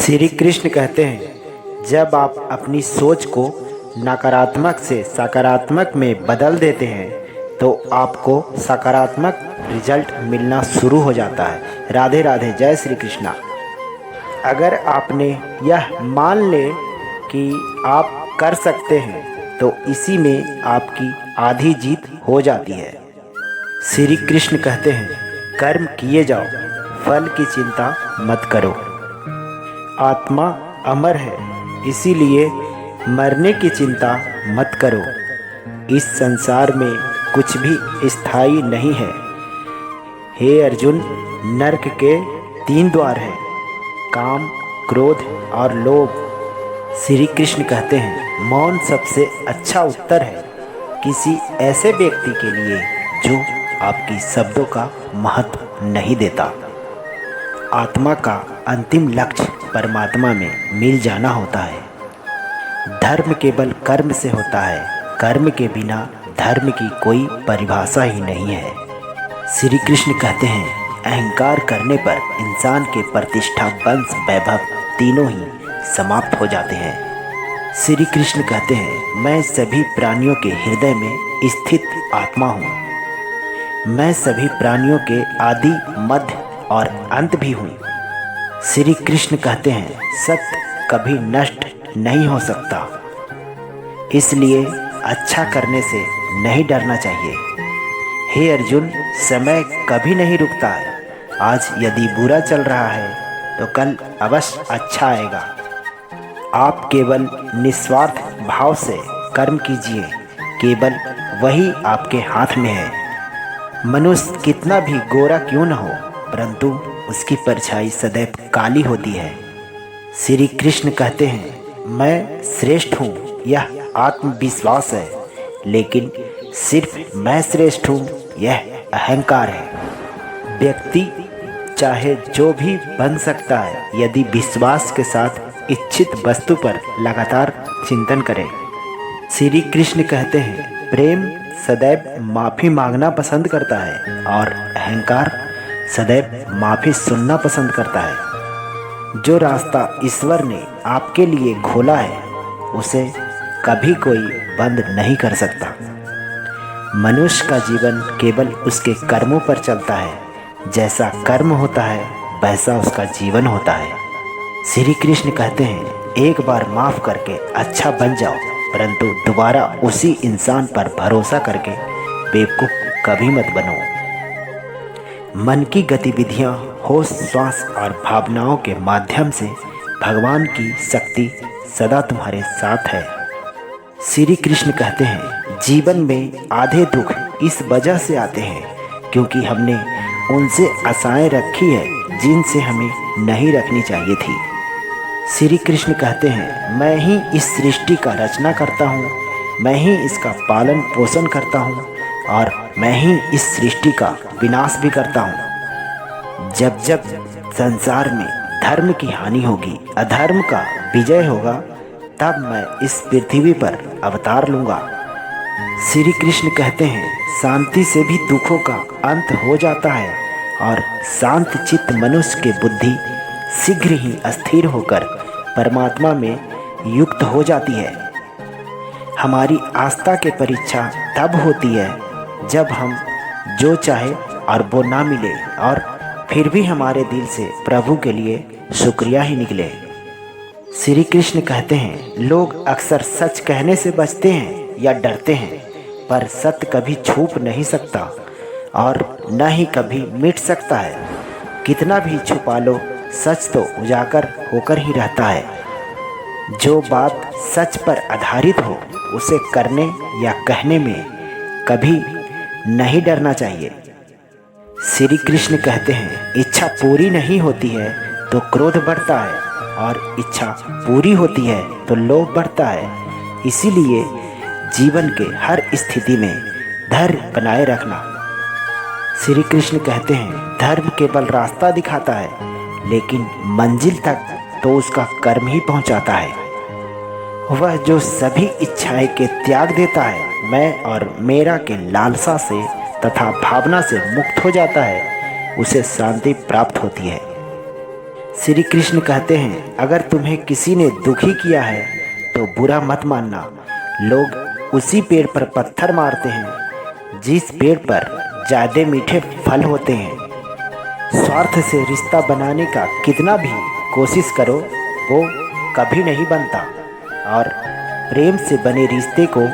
श्री कृष्ण कहते हैं, जब आप अपनी सोच को नकारात्मक से सकारात्मक में बदल देते हैं तो आपको सकारात्मक रिजल्ट मिलना शुरू हो जाता है। राधे राधे, जय श्री कृष्णा। अगर आपने यह मान ले कि आप कर सकते हैं तो इसी में आपकी आधी जीत हो जाती है। श्री कृष्ण कहते हैं, कर्म किए जाओ, फल की चिंता मत करो। आत्मा अमर है, इसीलिए मरने की चिंता मत करो। इस संसार में कुछ भी स्थायी नहीं है। हे अर्जुन, नरक के 3 द्वार हैं, काम, क्रोध और लोभ। श्री कृष्ण कहते हैं, मौन सबसे अच्छा उत्तर है किसी ऐसे व्यक्ति के लिए जो आपकी शब्दों का महत्व नहीं देता। आत्मा का अंतिम लक्ष्य परमात्मा में मिल जाना होता है। धर्म केवल कर्म से होता है, कर्म के बिना धर्म की कोई परिभाषा ही नहीं है। श्री कृष्ण कहते हैं, अहंकार करने पर इंसान के प्रतिष्ठा, वंश, वैभव तीनों ही समाप्त हो जाते हैं। श्री कृष्ण कहते हैं, मैं सभी प्राणियों के हृदय में स्थित आत्मा हूँ। मैं सभी प्राणियों के आदि, मध्य और अंत भी हूँ। श्री कृष्ण कहते हैं, सत्य कभी नष्ट नहीं हो सकता, इसलिए अच्छा करने से नहीं डरना चाहिए। हे अर्जुन, समय कभी नहीं रुकता है। आज यदि बुरा चल रहा है तो कल अवश्य अच्छा आएगा। आप केवल निस्वार्थ भाव से कर्म कीजिए, केवल वही आपके हाथ में है। मनुष्य कितना भी गोरा क्यों न हो, परंतु उसकी परछाई सदैव काली होती है। श्री कृष्ण कहते हैं, मैं श्रेष्ठ हूँ, यह आत्मविश्वास है, लेकिन सिर्फ मैं श्रेष्ठ हूँ यह अहंकार है। व्यक्ति चाहे जो भी बन सकता है यदि विश्वास के साथ इच्छित वस्तु पर लगातार चिंतन करे। श्री कृष्ण कहते हैं, प्रेम सदैव माफ़ी मांगना पसंद करता है और अहंकार सदैव माफ़ी सुनना पसंद करता है। जो रास्ता ईश्वर ने आपके लिए खोला है उसे कभी कोई बंद नहीं कर सकता। मनुष्य का जीवन केवल उसके कर्मों पर चलता है। जैसा कर्म होता है वैसा उसका जीवन होता है। श्री कृष्ण कहते हैं, एक बार माफ़ करके अच्छा बन जाओ, परंतु दोबारा उसी इंसान पर भरोसा करके बेवकूफ़ कभी मत बनो। मन की गतिविधियाँ, होश, श्वास और भावनाओं के माध्यम से भगवान की शक्ति सदा तुम्हारे साथ है। श्री कृष्ण कहते हैं, जीवन में आधे दुख इस वजह से आते हैं क्योंकि हमने उनसे आशाएं रखी है जिनसे हमें नहीं रखनी चाहिए थी। श्री कृष्ण कहते हैं, मैं ही इस सृष्टि का रचना करता हूँ, मैं ही इसका पालन पोषण करता हूँ और मैं ही इस सृष्टि का विनाश भी करता हूँ। जब जब संसार में धर्म की हानि होगी, अधर्म का विजय होगा, तब मैं इस पृथ्वी पर अवतार लूँगा। श्री कृष्ण कहते हैं, शांति से भी दुखों का अंत हो जाता है और शांत चित्त मनुष्य की बुद्धि शीघ्र ही अस्थिर होकर परमात्मा में युक्त हो जाती है। हमारी आस्था की परीक्षा तब होती है जब हम जो चाहे और वो ना मिले और फिर भी हमारे दिल से प्रभु के लिए शुक्रिया ही निकले। श्री कृष्ण कहते हैं, लोग अक्सर सच कहने से बचते हैं या डरते हैं, पर सत्य कभी छुप नहीं सकता और न ही कभी मिट सकता है। कितना भी छुपा लो, सच तो उजागर होकर ही रहता है। जो बात सच पर आधारित हो उसे करने या कहने में कभी नहीं डरना चाहिए। श्री कृष्ण कहते हैं, इच्छा पूरी नहीं होती है तो क्रोध बढ़ता है और इच्छा पूरी होती है तो लोभ बढ़ता है। इसीलिए जीवन के हर स्थिति में धैर्य बनाए रखना। श्री कृष्ण कहते हैं, धर्म केवल रास्ता दिखाता है लेकिन मंजिल तक तो उसका कर्म ही पहुंचाता है। वह जो सभी इच्छाएं के त्याग देता है, मैं और मेरा के लालसा से तथा भावना से मुक्त हो जाता है, उसे शांति प्राप्त होती है। श्री कृष्ण कहते हैं, अगर तुम्हें किसी ने दुखी किया है तो बुरा मत मानना। लोग उसी पेड़ पर पत्थर मारते हैं जिस पेड़ पर ज़्यादा मीठे फल होते हैं। स्वार्थ से रिश्ता बनाने का कितना भी कोशिश करो वो कभी नहीं बनता, और प्रेम से बने रिश्ते को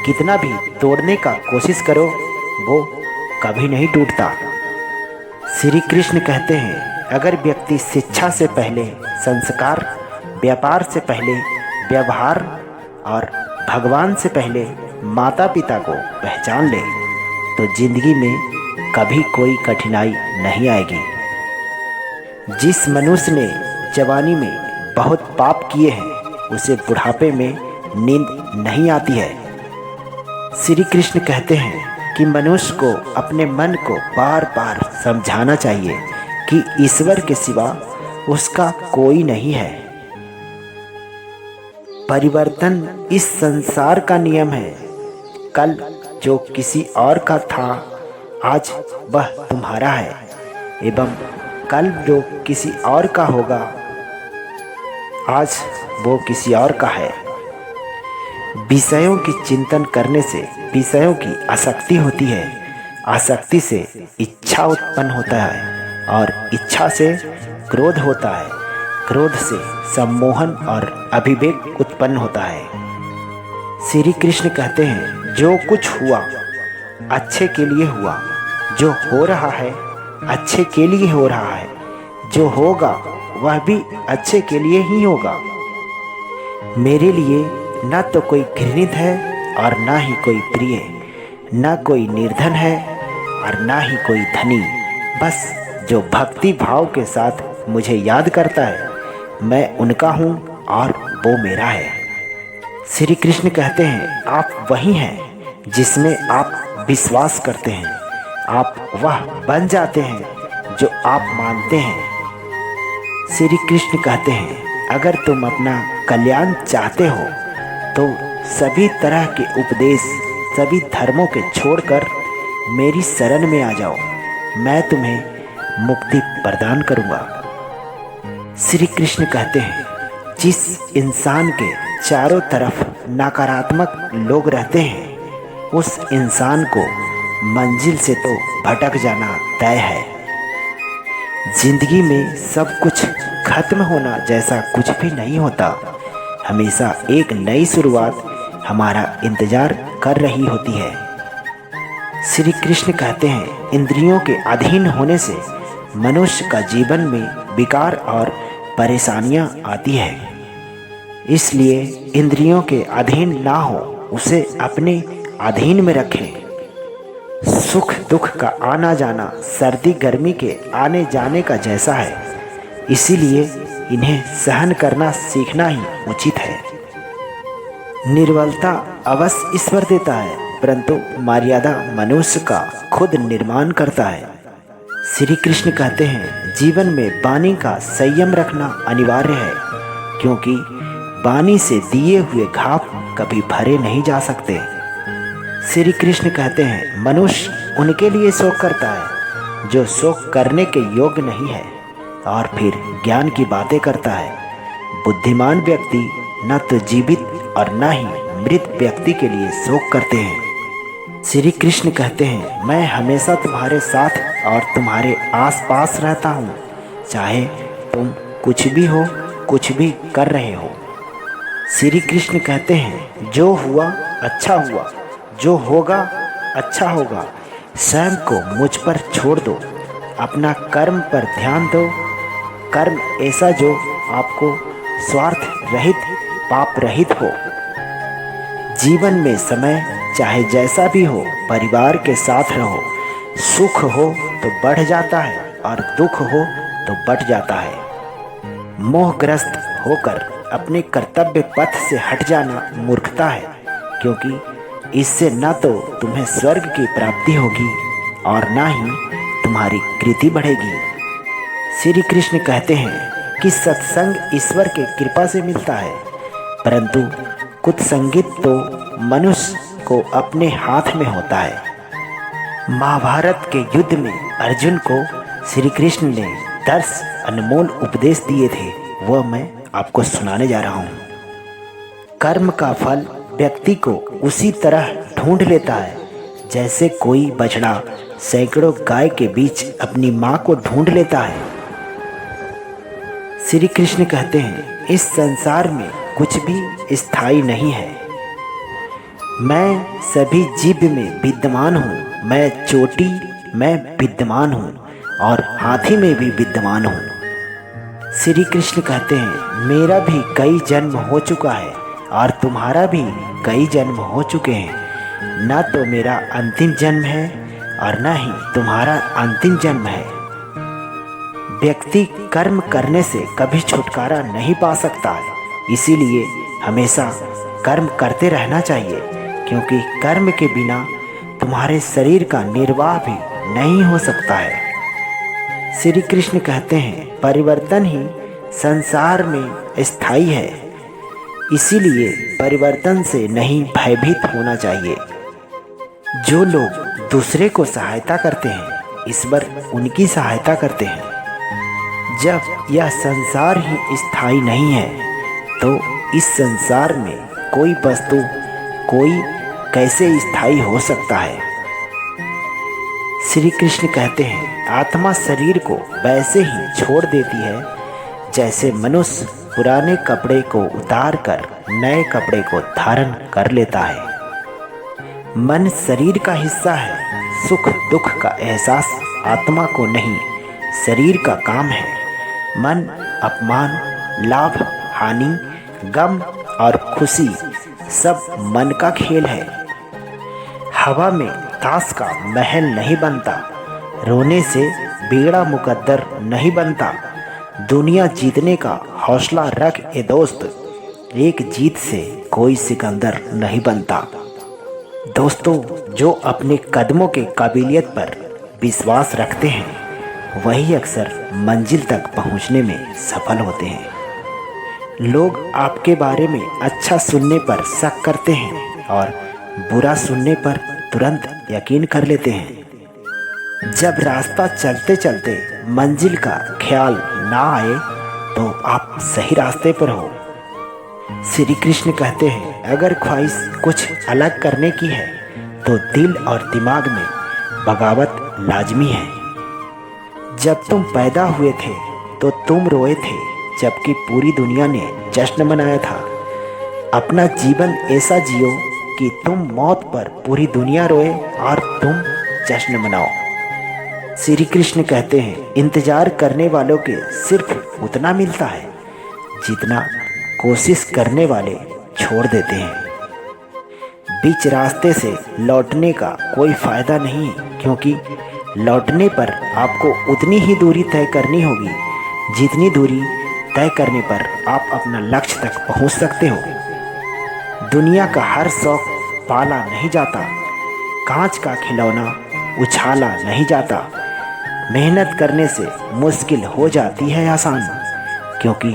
कितना भी तोड़ने का कोशिश करो वो कभी नहीं टूटता। श्री कृष्ण कहते हैं, अगर व्यक्ति शिक्षा से पहले संस्कार, व्यापार से पहले व्यवहार और भगवान से पहले माता पिता को पहचान ले तो जिंदगी में कभी कोई कठिनाई नहीं आएगी। जिस मनुष्य ने जवानी में बहुत पाप किए हैं उसे बुढ़ापे में नींद नहीं आती है। श्री कृष्ण कहते हैं कि मनुष्य को अपने मन को बार बार समझाना चाहिए कि ईश्वर के सिवा उसका कोई नहीं है। परिवर्तन इस संसार का नियम है। कल जो किसी और का था आज वह तुम्हारा है, एवं कल जो किसी और का होगा आज वो किसी और का है। विषयों की चिंतन करने से विषयों की आसक्ति होती है, आसक्ति से इच्छा उत्पन्न होता है और इच्छा से क्रोध होता है, क्रोध से सम्मोहन और अभिवेक उत्पन्न होता है। श्री कृष्ण कहते हैं, जो कुछ हुआ अच्छे के लिए हुआ, जो हो रहा है अच्छे के लिए हो रहा है, जो होगा वह भी अच्छे के लिए ही होगा। मेरे लिए न तो कोई घृणित है और ना ही कोई प्रिय, न कोई निर्धन है और ना ही कोई धनी। बस जो भक्ति भाव के साथ मुझे याद करता है मैं उनका हूँ और वो मेरा है। श्री कृष्ण कहते हैं, आप वही हैं जिसमें आप विश्वास करते हैं, आप वह बन जाते हैं जो आप मानते हैं। श्री कृष्ण कहते हैं, अगर तुम अपना कल्याण चाहते हो तो सभी तरह के उपदेश, सभी धर्मों के छोड़कर मेरी शरण में आ जाओ, मैं तुम्हें मुक्ति प्रदान करूँगा। श्री कृष्ण कहते हैं, जिस इंसान के चारों तरफ नकारात्मक लोग रहते हैं उस इंसान को मंजिल से तो भटक जाना तय है। जिंदगी में सब कुछ खत्म होना जैसा कुछ भी नहीं होता, हमेशा एक नई शुरुआत हमारा इंतजार कर रही होती है। श्री कृष्ण कहते हैं, इंद्रियों के अधीन होने से मनुष्य का जीवन में विकार और परेशानियां आती है, इसलिए इंद्रियों के अधीन ना हो, उसे अपने अधीन में रखें। सुख दुख का आना जाना सर्दी गर्मी के आने जाने का जैसा है, इसीलिए इन्हें सहन करना सीखना ही उचित है। निर्बलता अवश्य ईश्वर देता है, परंतु मर्यादा मनुष्य का खुद निर्माण करता है। श्री कृष्ण कहते हैं, जीवन में वाणी का संयम रखना अनिवार्य है, क्योंकि वाणी से दिए हुए घाव कभी भरे नहीं जा सकते। श्री कृष्ण कहते हैं, मनुष्य उनके लिए शोक करता है जो शोक करने के योग्य नहीं है और फिर ज्ञान की बातें करता है। बुद्धिमान व्यक्ति न तो जीवित और न ही मृत व्यक्ति के लिए शोक करते हैं। श्री कृष्ण कहते हैं, मैं हमेशा तुम्हारे साथ और तुम्हारे आसपास रहता हूँ, चाहे तुम कुछ भी हो, कुछ भी कर रहे हो। श्री कृष्ण कहते हैं, जो हुआ अच्छा हुआ, जो होगा अच्छा होगा। स्वयं को मुझ पर छोड़ दो, अपना कर्म पर ध्यान दो। कर्म ऐसा जो आपको स्वार्थ रहित, पाप रहित हो। जीवन में समय चाहे जैसा भी हो, परिवार के साथ रहो। सुख हो तो बढ़ जाता है और दुख हो तो बढ़ जाता है। मोहग्रस्त होकर अपने कर्तव्य पथ से हट जाना मूर्खता है, क्योंकि इससे न तो तुम्हें स्वर्ग की प्राप्ति होगी और न ही तुम्हारी कृति बढ़ेगी। श्री कृष्ण कहते हैं कि सत्संग ईश्वर के कृपा से मिलता है, परंतु कुत्संगित तो मनुष्य को अपने हाथ में होता है। महाभारत के युद्ध में अर्जुन को श्री कृष्ण ने 10 अनमोल उपदेश दिए थे वह मैं आपको सुनाने जा रहा हूँ। कर्म का फल व्यक्ति को उसी तरह ढूंढ लेता है जैसे कोई बछड़ा सैकड़ों गाय के बीच अपनी माँ को ढूंढ लेता है। श्री कृष्ण कहते हैं, इस संसार में कुछ भी स्थायी नहीं है। मैं सभी जीव में विद्यमान हूँ, मैं चोटी में विद्यमान हूँ और हाथी में भी विद्यमान हूँ। श्री कृष्ण कहते हैं, मेरा भी कई जन्म हो चुका है और तुम्हारा भी कई जन्म हो चुके हैं। न तो मेरा अंतिम जन्म है और न ही तुम्हारा अंतिम जन्म है। व्यक्ति कर्म करने से कभी छुटकारा नहीं पा सकता है, इसीलिए हमेशा कर्म करते रहना चाहिए, क्योंकि कर्म के बिना तुम्हारे शरीर का निर्वाह भी नहीं हो सकता है। श्री कृष्ण कहते हैं, परिवर्तन ही संसार में स्थायी है, इसीलिए परिवर्तन से नहीं भयभीत होना चाहिए। जो लोग दूसरे को सहायता करते हैं, ईश्वर उनकी सहायता करते हैं। जब यह संसार ही स्थायी नहीं है तो इस संसार में कोई वस्तु कोई कैसे स्थायी हो सकता है। श्री कृष्ण कहते हैं, आत्मा शरीर को वैसे ही छोड़ देती है जैसे मनुष्य पुराने कपड़े को उतार कर नए कपड़े को धारण कर लेता है। मन शरीर का हिस्सा है, सुख दुख का एहसास आत्मा को नहीं शरीर का काम है। मन अपमान, लाभ, हानि, गम और खुशी सब मन का खेल है। हवा में ताश का महल नहीं बनता, रोने से बेड़ा मुकद्दर नहीं बनता। दुनिया जीतने का हौसला रख ए दोस्त, एक जीत से कोई सिकंदर नहीं बनता। दोस्तों, जो अपने कदमों के काबिलियत पर विश्वास रखते हैं वही अक्सर मंजिल तक पहुंचने में सफल होते हैं। लोग आपके बारे में अच्छा सुनने पर शक करते हैं और बुरा सुनने पर तुरंत यकीन कर लेते हैं। जब रास्ता चलते चलते मंजिल का ख्याल ना आए तो आप सही रास्ते पर हो। श्री कृष्ण कहते हैं, अगर ख्वाहिश कुछ अलग करने की है तो दिल और दिमाग में बगावत लाजमी है। जब तुम पैदा हुए थे तो तुम रोए थे, जबकि पूरी दुनिया ने जश्न मनाया था। अपना जीवन ऐसा जियो कि तुम मौत पर पूरी दुनिया रोए और तुम जश्न मनाओ। श्री कृष्ण कहते हैं, इंतजार करने वालों के सिर्फ उतना मिलता है जितना कोशिश करने वाले छोड़ देते हैं। बीच रास्ते से लौटने का कोई फायदा नहीं, क्योंकि लौटने पर आपको उतनी ही दूरी तय करनी होगी जितनी दूरी तय करने पर आप अपना लक्ष्य तक पहुंच सकते हो। दुनिया का हर शौक पाला नहीं जाता, कांच का खिलौना उछाला नहीं जाता। मेहनत करने से मुश्किल हो जाती है आसान, क्योंकि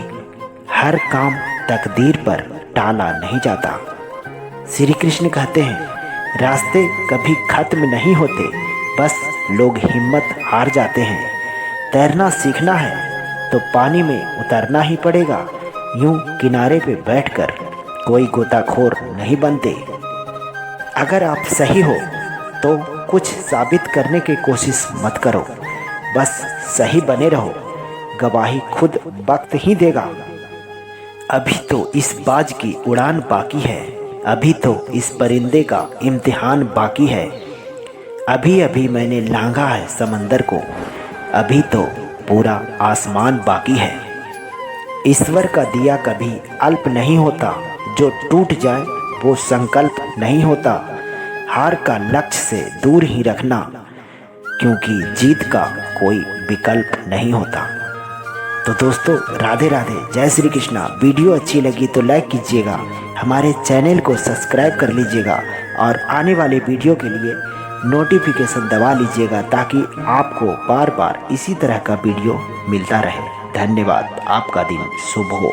हर काम तकदीर पर टाला नहीं जाता। श्री कृष्ण कहते हैं, रास्ते कभी खत्म नहीं होते, बस लोग हिम्मत हार जाते हैं। तैरना सीखना है तो पानी में उतरना ही पड़ेगा, यूं किनारे पे बैठकर कोई गोताखोर नहीं बनते। अगर आप सही हो तो कुछ साबित करने की कोशिश मत करो, बस सही बने रहो, गवाही खुद वक्त ही देगा। अभी तो इस बाज की उड़ान बाकी है, अभी तो इस परिंदे का इम्तिहान बाकी है। अभी अभी मैंने लांघा है समंदर को, अभी तो पूरा आसमान बाकी है। ईश्वर का दिया कभी अल्प नहीं होता, जो टूट जाए वो संकल्प नहीं होता। हार का लक्ष्य से दूर ही रखना, क्योंकि जीत का कोई विकल्प नहीं होता। तो दोस्तों, राधे राधे, जय श्री कृष्णा। वीडियो अच्छी लगी तो लाइक कीजिएगा, हमारे चैनल को सब्सक्राइब कर लीजिएगा और आने वाले वीडियो के लिए नोटिफिकेशन दबा लीजिएगा, ताकि आपको बार बार इसी तरह का वीडियो मिलता रहे। धन्यवाद। आपका दिन शुभ हो।